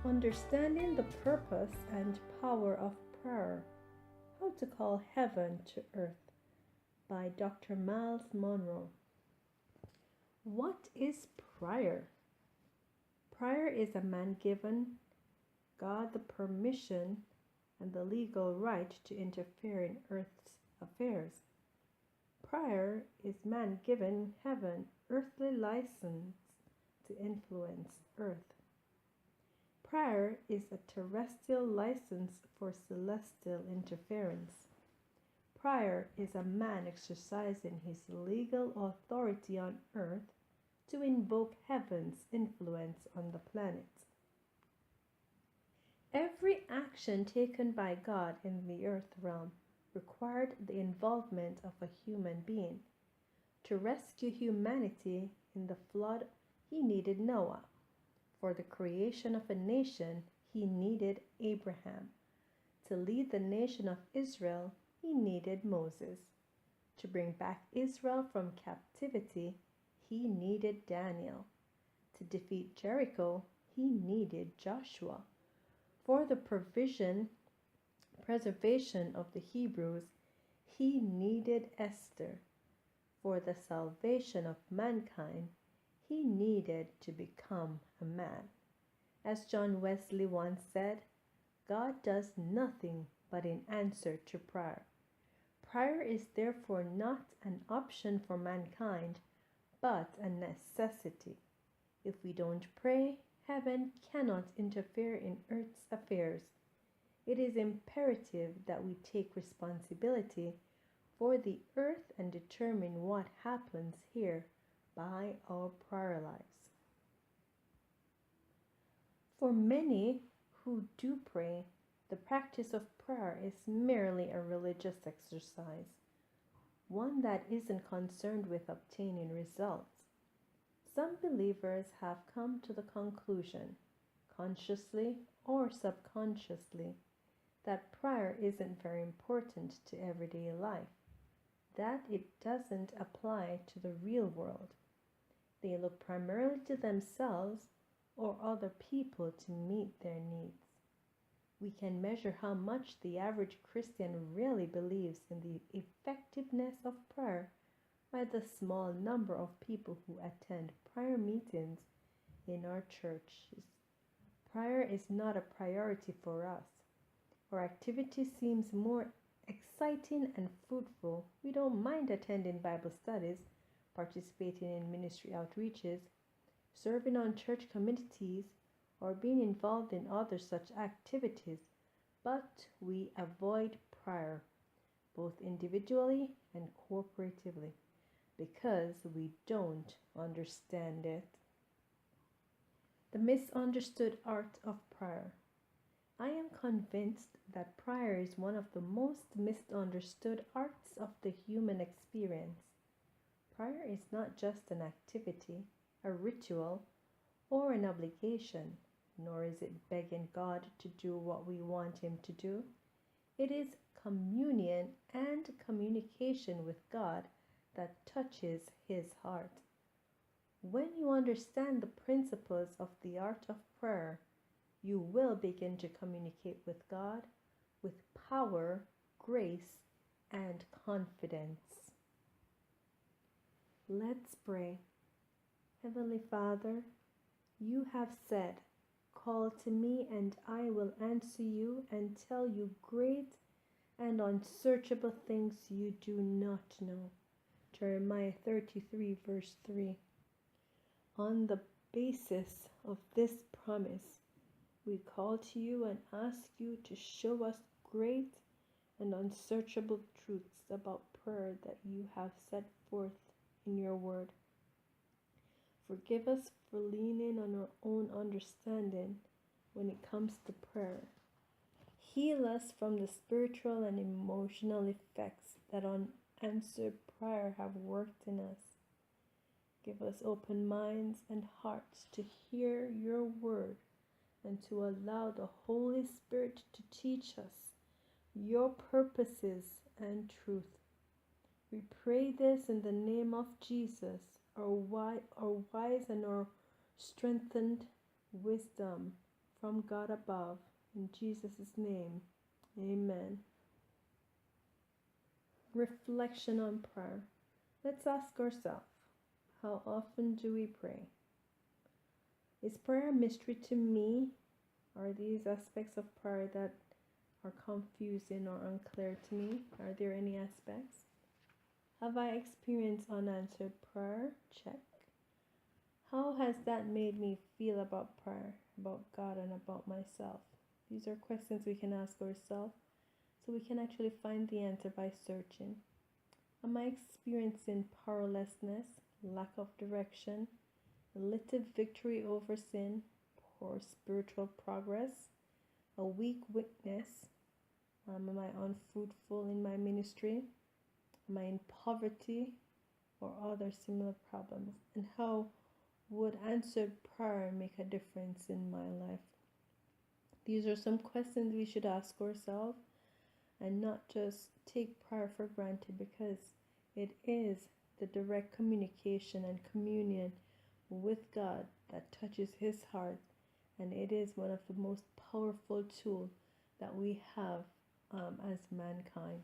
Understanding the purpose and power of prayer. How to call heaven to earth by Dr. Miles Monroe. What is prayer? Prayer is a man given God the permission and the legal right to interfere in earth's affairs. Prayer is man given heaven earthly license to influence earth. Prayer is a terrestrial license for celestial interference. Prayer is a man exercising his legal authority on earth to invoke heaven's influence on the planet. Every action taken by God in the earth realm required the involvement of a human being. To rescue humanity in the flood, he needed Noah. For the creation of a nation, he needed Abraham. To lead the nation of Israel, he needed Moses. To bring back Israel from captivity, he needed Daniel. To defeat Jericho, he needed Joshua. For the preservation of the Hebrews, he needed Esther. For the salvation of mankind, he needed to become a man. As John Wesley once said, God does nothing but in answer to prayer. Prayer is therefore not an option for mankind, but a necessity. If we don't pray, heaven cannot interfere in earth's affairs. It is imperative that we take responsibility for the earth and determine what happens here by our prayer lives. For many who do pray, the practice of prayer is merely a religious exercise, one that isn't concerned with obtaining results. Some believers have come to the conclusion, consciously or subconsciously, that prayer isn't very important to everyday life, that it doesn't apply to the real world. They look primarily to themselves or other people to meet their needs. We can measure how much the average Christian really believes in the effectiveness of prayer by the small number of people who attend prayer meetings in our churches. Prayer is not a priority for us. Our activity seems more exciting and fruitful. We don't mind attending Bible studies, participating in ministry outreaches, serving on church committees, or being involved in other such activities, but we avoid prayer, both individually and corporatively, because we don't understand it. The misunderstood art of prayer. I am convinced that prayer is one of the most misunderstood arts of the human experience. Prayer is not just an activity, a ritual, or an obligation, nor is it begging God to do what we want Him to do. It is communion and communication with God that touches His heart. When you understand the principles of the art of prayer, you will begin to communicate with God with power, grace, and confidence. Let's pray. Heavenly Father, you have said, "Call to me and I will answer you and tell you great and unsearchable things you do not know." Jeremiah 33 verse 3. On the basis of this promise, we call to you and ask you to show us great and unsearchable truths about prayer that you have set forth in your word. Forgive us for leaning on our own understanding when it comes to prayer. Heal us from the spiritual and emotional effects that unanswered prayer have worked in us. Give us open minds and hearts to hear your word and to allow the Holy Spirit to teach us your purposes and truth. We pray this in the name of Jesus, our wise and our strengthened wisdom from God above. In Jesus' name, amen. Reflection on prayer. Let's ask ourselves, how often do we pray? Is prayer a mystery to me? Are these aspects of prayer that are confusing or unclear to me? Are there any aspects? Have I experienced unanswered prayer? Check. How has that made me feel about prayer, about God, and about myself? These are questions we can ask ourselves so we can actually find the answer by searching. Am I experiencing powerlessness, lack of direction, little victory over sin, poor spiritual progress, a weak witness? Am I unfruitful in my ministry? Am I in poverty or other similar problems? And how would answered prayer make a difference in my life? These are some questions we should ask ourselves and not just take prayer for granted, because it is the direct communication and communion with God that touches His heart, and it is one of the most powerful tools that we have as mankind.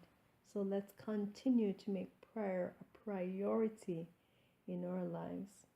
So let's continue to make prayer a priority in our lives.